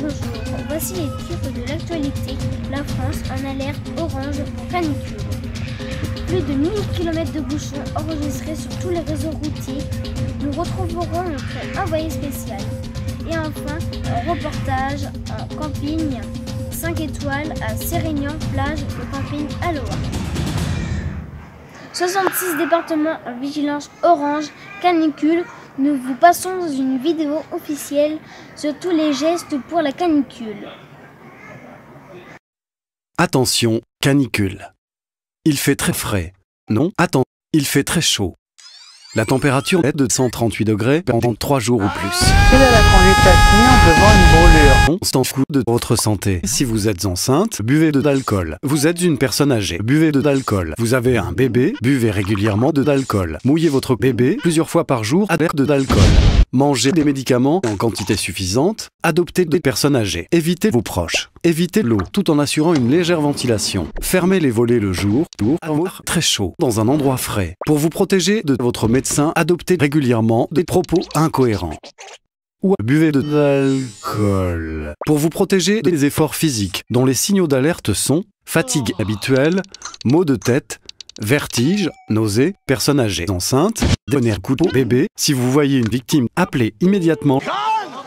bonjour. Voici les titres de l'actualité. La France en alerte orange pour canicule. Plus de 1000 km de bouchons enregistrés sur tous les réseaux routiers. Nous retrouverons notre envoyé spécial. Et enfin, un reportage en camping 5 étoiles à Sérignan, plage de camping Aloha. 66 départements en vigilance orange canicule. Nous vous passons une vidéo officielle sur tous les gestes pour la canicule. Attention, canicule. Il fait très frais. Non, attends, il fait très chaud. La température est de 138 degrés pendant 3 jours ou plus. Quelle est la conduite à tenir devant une brûlure? On s'en fout de votre santé. Si vous êtes enceinte, buvez de l'alcool. Vous êtes une personne âgée, buvez de l'alcool. Vous avez un bébé, buvez régulièrement de l'alcool. Mouillez votre bébé plusieurs fois par jour à l'air de l'alcool. Mangez des médicaments en quantité suffisante. Adoptez des personnes âgées. Évitez vos proches. Évitez l'eau tout en assurant une légère ventilation. Fermez les volets le jour pour avoir très chaud dans un endroit frais. Pour vous protéger de votre médecin, adoptez régulièrement des propos incohérents. Ou buvez de l'alcool. Pour vous protéger des efforts physiques dont les signaux d'alerte sont fatigue habituelle, maux de tête, vertige, nausées, personnes âgées enceintes, donner coup de bébé. Si vous voyez une victime, appelez immédiatement.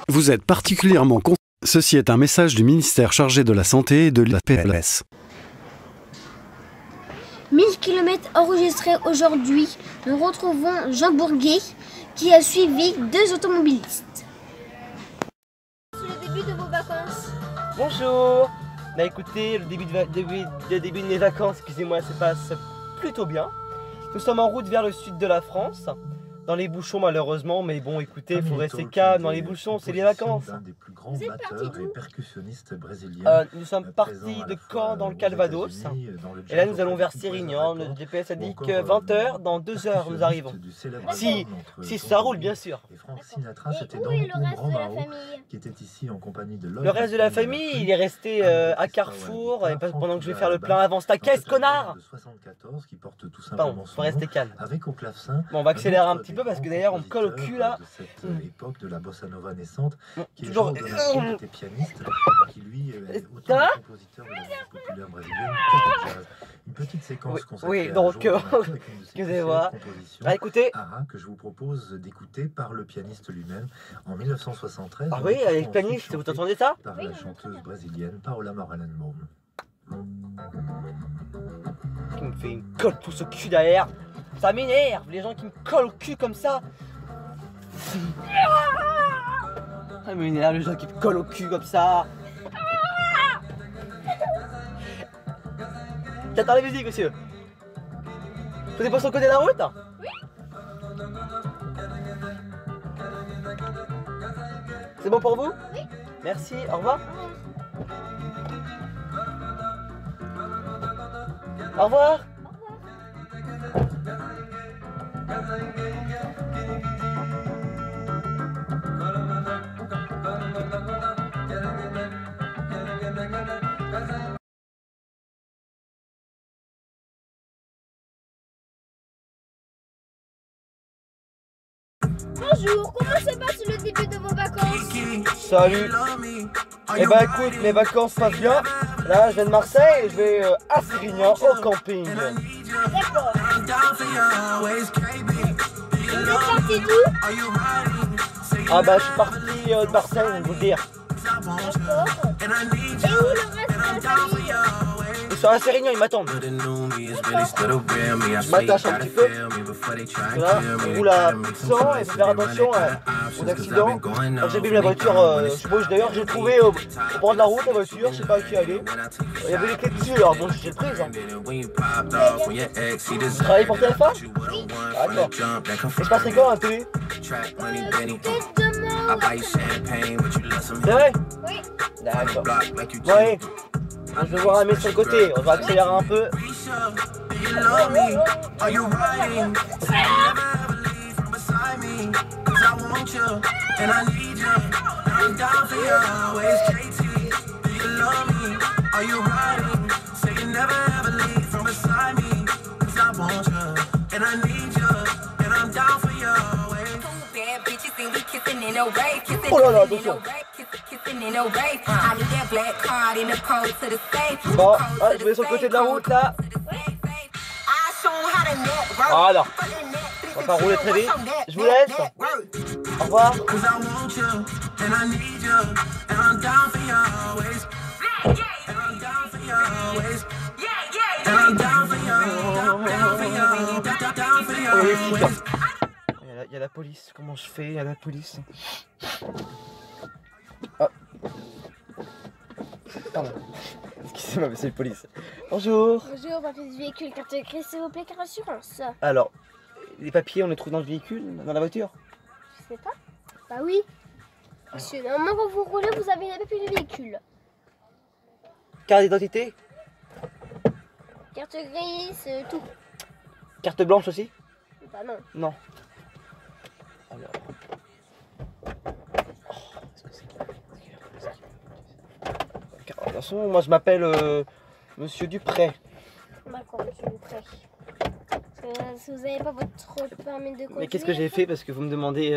Vous êtes particulièrement con. Ceci est un message du ministère chargé de la Santé et de la PLS. 1000 km enregistrés aujourd'hui. Nous retrouvons Jean Bourguet qui a suivi 2 automobilistes. C'est le début de vos vacances. Bonjour. Bah écoutez, le début de mes vacances, excusez-moi, se passe plutôt bien. Nous sommes en route vers le sud de la France. Dans les bouchons malheureusement, mais bon écoutez, il faut rester calme dans les bouchons, c'est les vacances. Vous êtes parti d'où? Nous sommes partis de Caen dans le Calvados. Et là nous allons vers Sérignan. Le GPS a dit que 20 h, dans 2 h nous arrivons. Si ça roule bien sûr. Et où est le reste de la famille? Le reste de la famille, il est resté à Carrefour et pendant que je vais faire le plein. Avance ta caisse, connard! Pardon, faut rester calme. Bon, on va accélérer un petit peu parce que d'ailleurs on me colle au cul là. L'époque de la bossa nova naissante, qui est toujours Jean Donatien, qui était pianiste, qui lui est autant le compositeur de la musique populaire brésilienne que du jazz. Une petite séquence consacrée à donc excusez-moi. Ah, écoutez, que je vous propose d'écouter par le pianiste lui-même en 1973. Ah oui, avec le pianiste, vous entendez ça? Par la chanteuse brésilienne Paola Morelenbaum. Qui me fait une colle pouce au cul derrière. Ça m'énerve, les gens qui me collent au cul comme ça. Ça m'énerve, les gens qui me collent au cul comme ça. J'attends la musique, monsieur. Vous êtes pas sur le côté de la route? Oui. C'est bon pour vous? Oui. Merci, au revoir. Au revoir. Bonjour, comment se passe le début de vos vacances? Salut. Eh ben écoute, mes vacances passent bien. Là, je viens de Marseille et je vais à Sérignan au camping. D'accord. Vous êtes parti d'où? Ah bah je suis parti de Marseille, je vais vous le dire. D'accord. Et où le reste de la famille? Ils sont à Sérignan, ils m'attendent. Je m'attache un petit peu. Là, on roule à 100 et il faut faire attention aux accidents. J'ai vu la voiture, je sais pas où d'ailleurs, j'ai trouvé au bord de la route la voiture, je sais pas à qui aller. Il y avait les clés dessus, alors bon, j'ai prise. Vous travaillez pour TF1? Oui. D'accord. Et je passerai quand à la télé? Peut-être demain. C'est vrai? Oui. D'accord. Ouais. Je vais voir un mec sur le côté, on va accélérer un peu. Oh là là, attention. Bon, ah, je vais sur le côté de la route là. Voilà. On va pas rouler très vite. Je vous laisse. Au revoir. Il y a la police. Comment je fais? Il y a la police. Ah. Pardon. Excusez-moi, mais c'est la police. Bonjour. Bonjour, papier du véhicule, carte grise, s'il vous plaît, car assurance. Alors, les papiers, on les trouve dans le véhicule, dans la voiture? Je sais pas. Bah oui. Monsieur, normalement quand vous roulez, vous avez les papiers du véhicule. Carte d'identité? Carte grise, tout. Carte blanche aussi? Bah non. Non. Alors. Oh, de toute façon, moi je m'appelle Monsieur Dupré. D'accord, monsieur Dupré. Si vous n'avez pas votre permis de conduire... Mais qu'est-ce que j'ai fait parce que vous me demandez...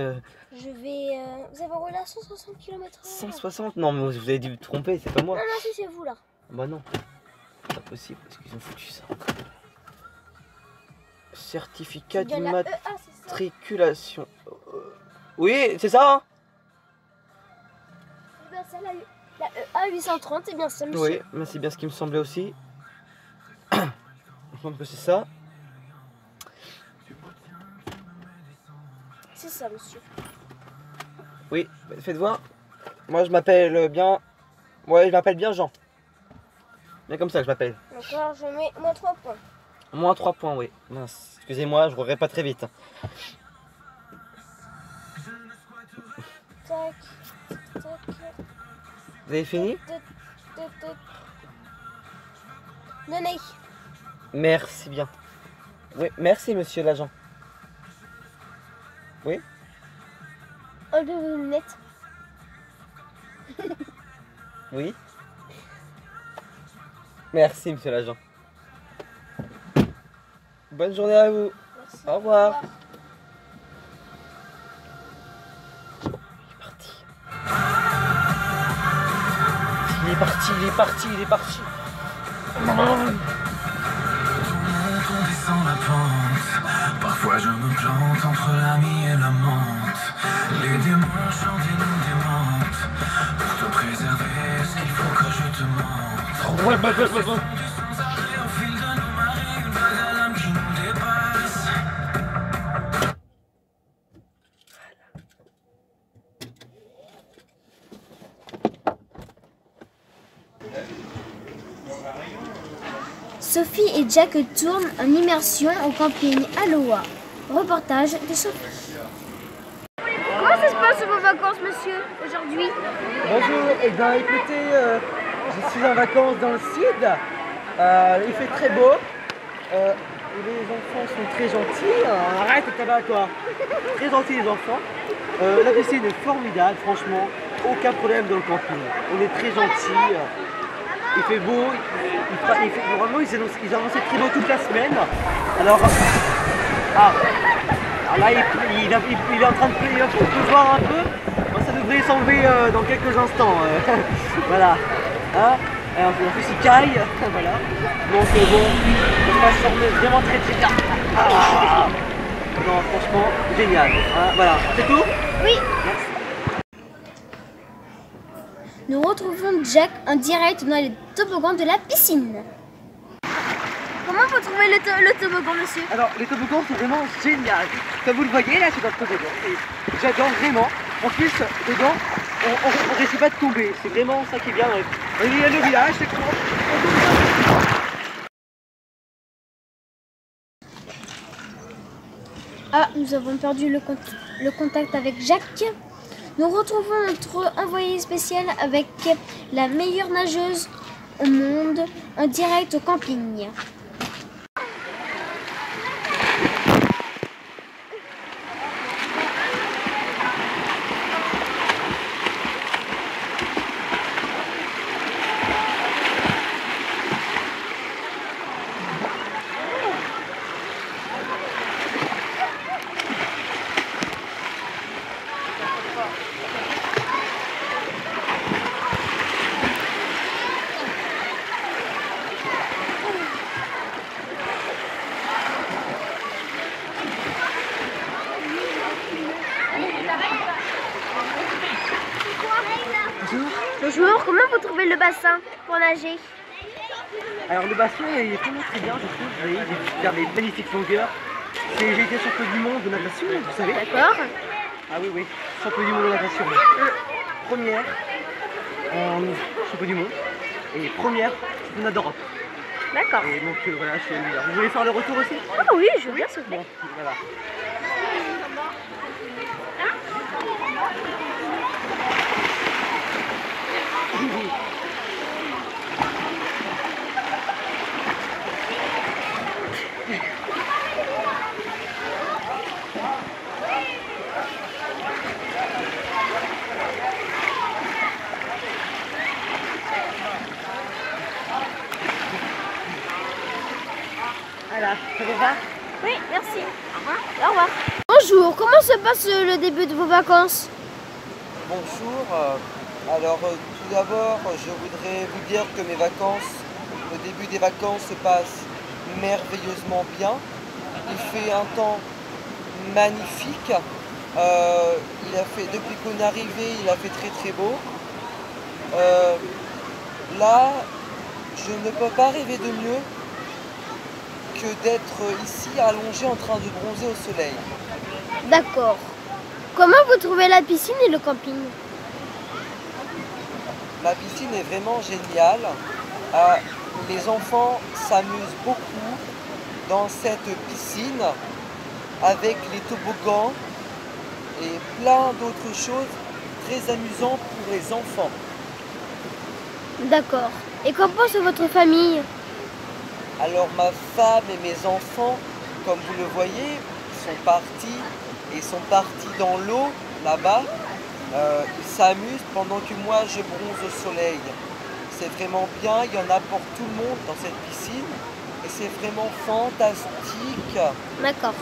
Je vais... Vous avez roulé à 160 km/h. 160? Non, mais vous avez dû vous tromper, c'est pas moi. Non, non, si c'est vous là. Bah non. C'est pas possible, parce qu'ils ont foutu ça. Certificat d'immatriculation. Oui, c'est ça hein? Ben, ça, la EA 830, c'est bien ça, monsieur. Oui, mais c'est bien ce qui me semblait aussi. Je pense que c'est ça. C'est ça, monsieur. Oui, faites voir. Moi je m'appelle bien... Ouais, je m'appelle bien Jean. Bien comme ça que je m'appelle. D'accord, je mets moins 3 points. Moins 3 points, oui. Mince, excusez-moi, je roulerai pas très vite. Tac, tac. Vous avez fini? Donnez. Merci bien. Oui, merci monsieur l'agent. Oui? Enlevez vos lunettes. Oui? Merci monsieur l'agent. Bonne journée à vous. Merci. Au revoir. Il est parti. Il est parti, il est parti. On descend la pente, parfois je me plante entre l'ami et la menthe. Les démons chantent et nous démentent, pour te préserver, est-ce qu'il faut que je te mente? Sans arrêt au fil de nos marées, une vague à l'âme qui nous dépasse. Sophie et Jack tournent en immersion au camping Aloha. Reportage de Sophie. Comment ça se passe vos vacances, monsieur, aujourd'hui? Bonjour, et bien écoutez, je suis en vacances dans le sud. Il fait très beau. Les enfants sont très gentils. Arrête le tabac quoi. Très gentils les enfants. La piscine est formidable, franchement. Aucun problème dans le camping. On est très gentils. Il fait beau. Normalement ils annonçaient très beau toute la semaine. Alors là il est en train de pleuvoir un peu. Bon, ça devrait s'enlever dans quelques instants. Voilà. Hein, alors, en plus il caille. Voilà. Donc bon, on passe vraiment très bien. Ah, non franchement génial. Hein, voilà. C'est tout? Oui. Merci. Nous retrouvons Jack en direct dans les toboggans de la piscine. Comment vous trouvez le toboggan, monsieur? Alors les toboggans sont vraiment géniaux. Comme vous le voyez là, c'est dans le toboggan. Et j'adore vraiment. En plus, dedans, on risque pas de tomber. C'est vraiment ça qui est bien. Il y a le village, c'est cool. Ah, nous avons perdu le contact avec Jacques. Nous retrouvons notre envoyé spécial avec la meilleure nageuse au monde en direct au camping. Bonjour, comment vous trouvez le bassin pour nager? Alors le bassin il est vraiment très bien, je trouve. Vous voyez, il a des magnifiques longueurs. J'ai été champion du monde de natation, vous savez. D'accord. Ah oui, oui, champion du monde de natation. Première en champion du monde et première championnat d'Europe. D'accord. Et donc voilà, je suis le leader. Vous voulez faire le retour aussi? Ah oui, je veux bien s'il vous plaît. Bon, voilà. Voilà, ça vous va? Oui, merci. Au revoir. Au revoir. Bonjour, comment se passe le début de vos vacances? Bonjour, tout d'abord je voudrais vous dire que mes vacances, le début des vacances se passe merveilleusement bien. Il fait un temps magnifique, depuis qu'on est arrivé il a fait très très beau. Là je ne peux pas rêver de mieux que d'être ici allongé en train de bronzer au soleil. D'accord. Comment vous trouvez la piscine et le camping? La piscine est vraiment géniale. Les enfants s'amusent beaucoup dans cette piscine avec les toboggans et plein d'autres choses très amusantes pour les enfants. D'accord. Et qu'en pense votre famille? Alors ma femme et mes enfants, comme vous le voyez, sont partis dans l'eau là-bas. Ils s'amusent pendant que moi je bronze au soleil. C'est vraiment bien, il y en a pour tout le monde dans cette piscine et c'est vraiment fantastique. D'accord.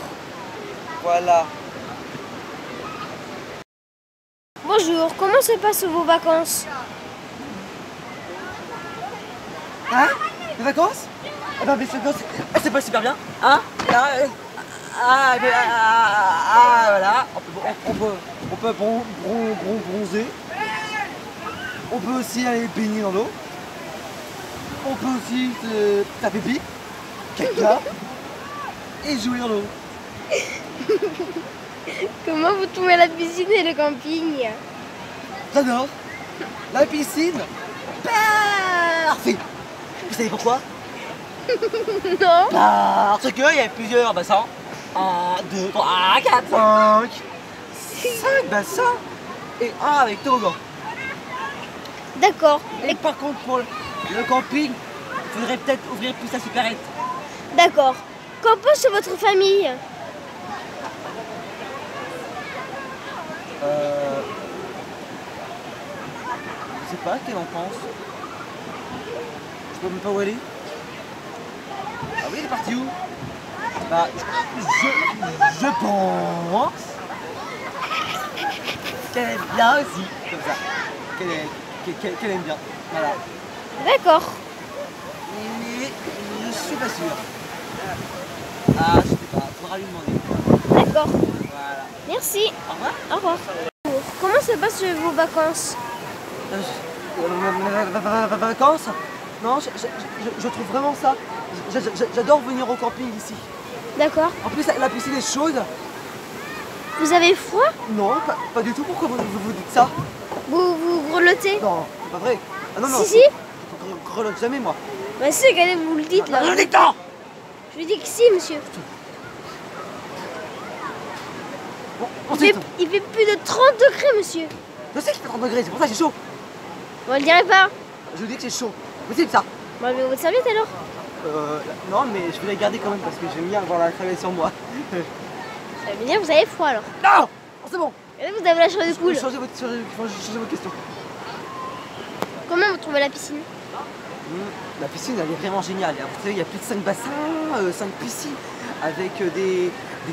Voilà. Bonjour, comment se passent vos vacances? Hein? Les vacances? Eh ben, mes vacances, c'est pas super bien. Hein? Là, voilà. On peut bronzer. On peut aussi aller baigner dans l'eau. On peut aussi faire pipi, caca et jouer dans l'eau. Comment vous trouvez la piscine et le camping? J'adore. La piscine, parfait. Vous savez pourquoi? Non. Parce qu'il y a plusieurs bassins. 1, 2, 3, 4, 5, 5 bassins et un avec toboggan. D'accord. Et par contre pour le camping, il faudrait peut-être ouvrir plus la supérette. D'accord. Qu'en pense votre famille? Je sais pas, qu'elle en pense. Je sais même pas où elle est. Ah oui, elle est partie où? Bah, je pense qu'elle aime bien aussi, comme ça. Qu'elle aime bien. Voilà. D'accord. Mais je suis pas sûr. Ah, je sais pas, faudra lui demander. D'accord. Voilà. Merci. Au revoir. Au revoir. Bonjour. Comment se passent vos vacances? Vacances? Non, je trouve vraiment ça. J'adore venir au camping ici. D'accord. En plus, la piscine est chaude. Vous avez froid? Non, pas du tout. Pourquoi vous dites ça? Vous grelottez? Non, c'est pas vrai. Ah non, non. Si, si. Je grelotte jamais, moi. Bah si, regardez, vous le dites là. Non, je dis que non. Je lui dis que si, monsieur. Bon, ensuite. Il fait plus de 30 degrés, monsieur. Je sais qu'il fait 30 degrés, c'est pour ça que j'ai chaud. Bon, on le dirait pas. Je vous dis que c'est chaud. Possible ça? Bon, mais votre serviette alors? Non, mais je vais la garder quand même parce que j'aime bien avoir la crème sur moi. Ça veut dire que vous avez froid alors. Non! Oh, c'est bon. Et là, vous avez la chair de poule. Changez votre question. Comment vous trouvez la piscine? La piscine, elle est vraiment géniale. Vous savez, il y a plus de 5 bassins, 5 piscines, avec des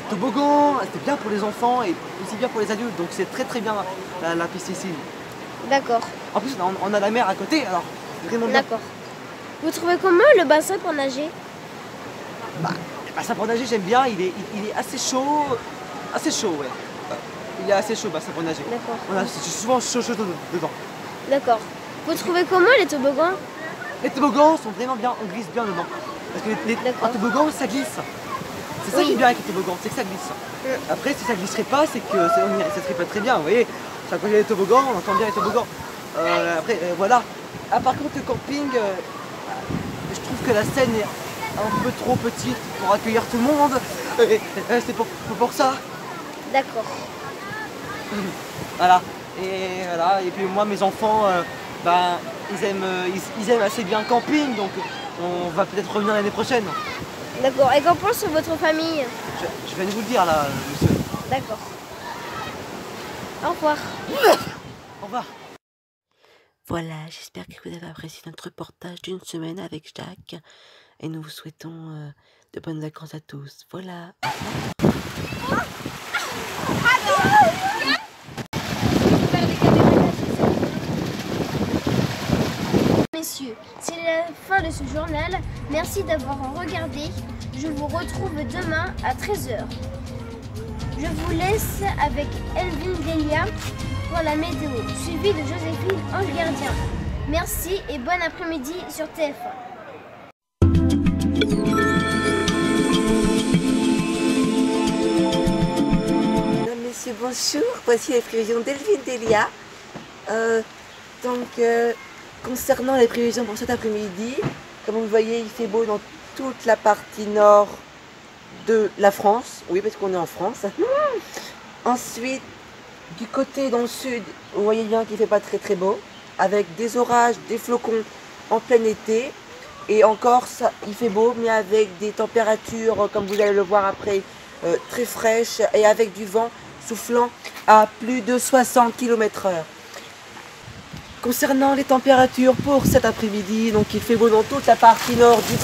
toboggans. C'est bien pour les enfants et aussi bien pour les adultes. Donc c'est très très bien la piscine. D'accord. En plus, on a la mer à côté, alors c'est vraiment bien. D'accord. Vous trouvez comment le bassin pour nager? Bah, le bassin pour nager, j'aime bien. Il est assez chaud. Assez chaud, ouais. Il est assez chaud, bassin pour nager. D'accord. Je suis souvent chaud dedans. D'accord. Vous trouvez comment les toboggans? Les toboggans sont vraiment bien, on glisse bien dedans. Parce que un toboggan, ça glisse. C'est ça qui est bien avec les toboggans, c'est que ça glisse. Après, si ça glisserait pas, c'est que ça serait pas très bien, vous voyez. Ça, quand il y a les toboggans, on entend bien les toboggans. Après, voilà. Ah, par contre, le camping, je trouve que la scène est un peu trop petite pour accueillir tout le monde. C'est pour ça. D'accord. Voilà. Et puis moi, mes enfants, ils aiment assez bien le camping, donc on va peut-être revenir l'année prochaine. D'accord. Et qu'en pense votre famille? Je viens de vous le dire là, monsieur. D'accord. Au revoir. Au revoir. Voilà, j'espère que vous avez apprécié notre reportage d'une semaine avec Jacques. Et nous vous souhaitons de bonnes vacances à tous. Voilà. Messieurs, c'est la fin de ce journal. Merci d'avoir regardé. Je vous retrouve demain à 13 h. Je vous laisse avec Elvin Delia pour la météo, suivi de Joséphine Ange Gardien. Merci et bon après-midi sur TF1. Mesdames, Messieurs, bonjour. Voici les prévisions d'Elvin Delia. Concernant les prévisions pour cet après-midi, comme vous le voyez, il fait beau dans toute la partie nord de la France. Oui, parce qu'on est en France. Ensuite, du côté dans le sud, vous voyez bien qu'il ne fait pas très très beau, avec des orages, des flocons en plein été. Et encore, ça, il fait beau, mais avec des températures, comme vous allez le voir après, très fraîches et avec du vent soufflant à plus de 60 km/h. Concernant les températures pour cet après-midi, donc il fait beau dans toute la partie nord du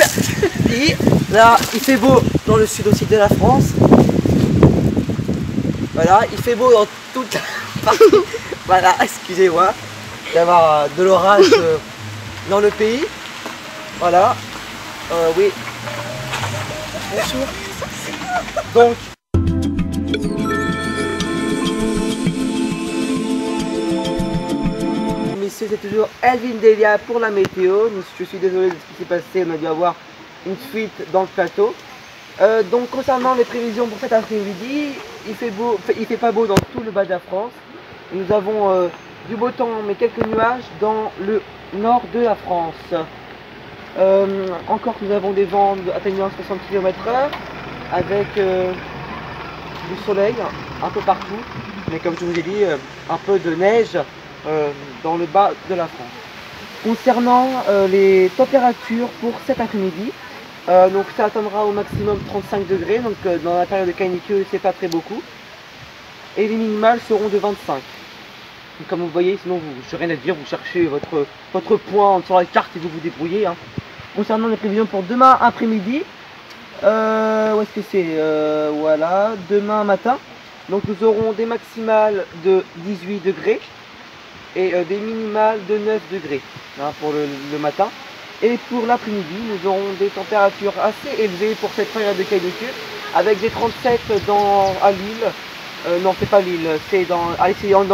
pays. Là, il fait beau dans le sud aussi de la France. Voilà, il fait beau dans toute la partie. Voilà, excusez-moi d'avoir de l'orage dans le pays. Voilà, oui. Bonjour. Donc. Messieurs, c'est toujours Elvin Delia pour la météo. Je suis désolé de ce qui s'est passé, on a dû avoir une fuite dans le plateau. Donc concernant les prévisions pour cet après-midi, il fait pas beau dans tout le bas de la France. Nous avons du beau temps mais quelques nuages dans le nord de la France. Encore nous avons des vents atteignant 60 km/h avec du soleil un peu partout, mais comme je vous ai dit, un peu de neige dans le bas de la France. Concernant les températures pour cet après-midi, donc ça atteindra au maximum 35 degrés, donc dans la période de canicule c'est pas très beaucoup, et les minimales seront de 25. Donc, comme vous voyez, sinon je n'ai rien à dire, vous cherchez votre point sur la carte et vous vous débrouillez. Hein. Concernant les prévisions pour demain après-midi, où est-ce que c'est voilà, demain matin, donc nous aurons des maximales de 18 degrés et des minimales de 9 degrés hein, pour le matin. Et pour l'après-midi, nous aurons des températures assez élevées pour cette période de canicule, avec des 37 à Lille. Non, c'est pas Lille, c'est dans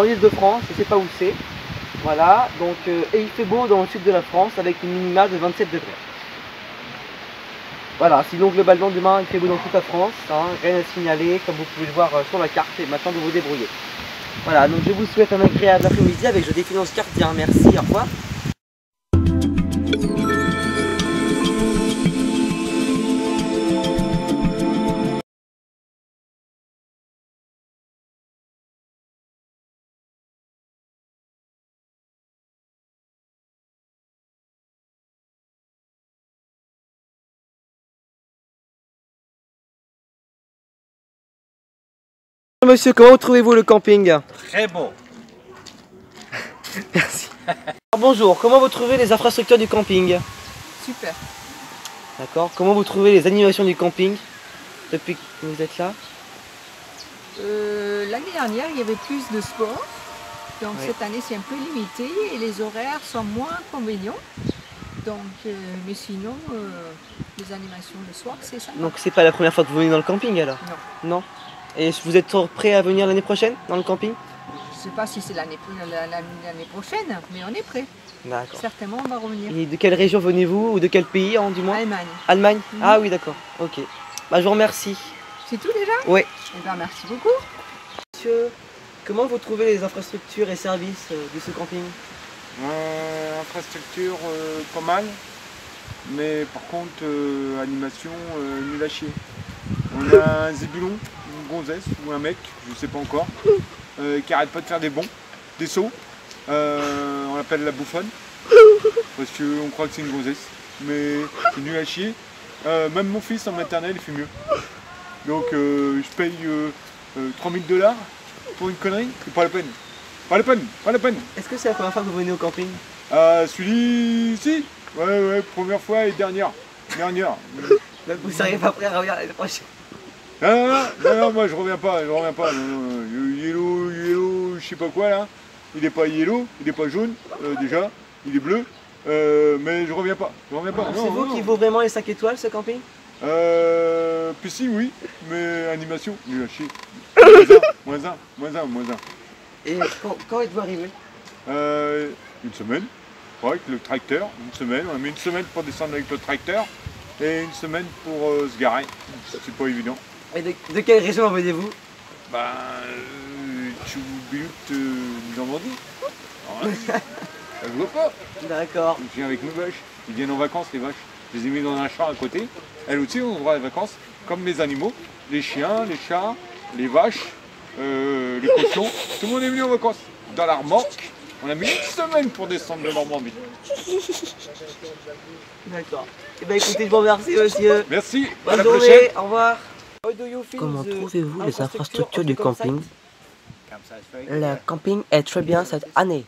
l'île de France, je sais pas où c'est. Voilà, donc, et il fait beau dans le sud de la France avec une minimale de 27 degrés. Voilà, sinon globalement demain il fait beau dans toute la France, hein, rien à signaler, comme vous pouvez le voir sur la carte, et maintenant de vous débrouiller. Voilà, donc je vous souhaite un agréable après-midi avec Joséphine Ange Gardien. Merci, au revoir. Monsieur, comment trouvez-vous le camping? Très beau. Merci. Alors, bonjour, comment vous trouvez les infrastructures du camping? Super. D'accord. Comment vous trouvez les animations du camping depuis que vous êtes là? L'année dernière, il y avait plus de sport. Donc oui. Cette année, c'est un peu limité et les horaires sont moins convenients. Donc, mais sinon, les animations le soir, c'est ça. Donc c'est pas la première fois que vous venez dans le camping alors? Non. Non. Et vous êtes prêt à venir l'année prochaine dans le camping? sais pas si c'est l'année prochaine, mais on est prêt. D'accord. Certainement, on va revenir. Et de quelle région venez-vous ou de quel pays, du moins? Allemagne. Allemagne. Ah oui, d'accord. Ok. Bah, je vous remercie. C'est tout déjà? Oui. Eh ben, merci beaucoup. Monsieur, comment vous trouvez les infrastructures et services de ce camping? Infrastructure pas mal, mais par contre animation nul à chier. On a un zébulon, une gonzesse ou un mec, je sais pas encore, qui arrête pas de faire des bonds, des sauts. On l'appelle la bouffonne, parce qu'on croit que c'est une gonzesse, mais c'est nul à chier. Même mon fils en maternelle il fait mieux. Donc je paye 3000 $ pour une connerie, c'est pas la peine. Pas la peine, pas la peine. Est-ce que c'est la première fois que vous venez au camping? Celui-ci, ouais, première fois et dernière. Donc vous seriez pas prêt à revenir l'année prochaine? Non, moi je reviens pas. Non. Yellow, je sais pas quoi là. Il est pas yellow, il est pas jaune, déjà, il est bleu. Mais je reviens pas. C'est vous qui vaut vraiment les 5 étoiles ce camping? Piscine oui, mais animation, nul à chier. Moins un. Et quand êtes-vous arrivé? Une semaine, avec le tracteur, une semaine. On a mis une semaine pour descendre avec le tracteur et une semaine pour se garer. C'est pas évident. Et de quelle région venez-vous? Tchoubilout, Normandie. Ouais. Ça se voit pas. D'accord. Je viens avec mes vaches. Ils viennent en vacances, les vaches. Je les ai mis dans un champ à côté. Elles aussi ont droit à des vacances, comme les animaux, les chiens, les chats, les vaches, les cochons. Tout le monde est venu en vacances. Dans la remorque, on a mis une semaine pour descendre de Normandie. D'accord. Eh bien écoutez, je vous remercie monsieur. Merci. Bonne journée, au revoir. Comment trouvez-vous les infrastructures du camping? Le camping est très bien cette année.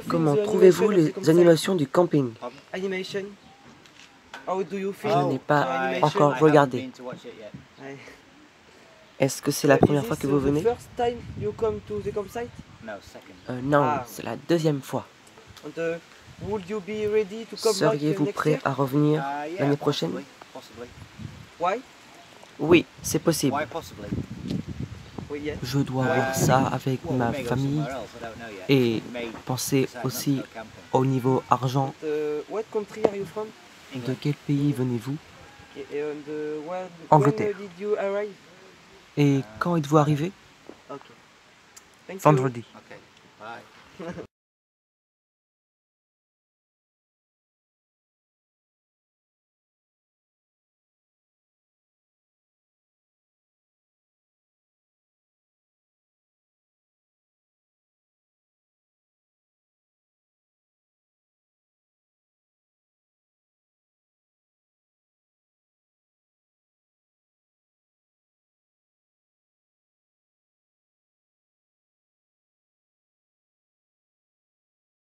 Comment trouvez-vous les animations du camping? Animation. How do you feel? Je n'ai pas encore regardé. Est-ce que c'est la première fois que vous venez? Non, c'est la deuxième fois. Seriez-vous prêt à revenir l'année prochaine? Oui, c'est possible. Je dois voir ça avec ma famille et penser aussi au niveau argent. De quel pays venez-vous? Angleterre. Et quand êtes-vous arrivé? Vendredi.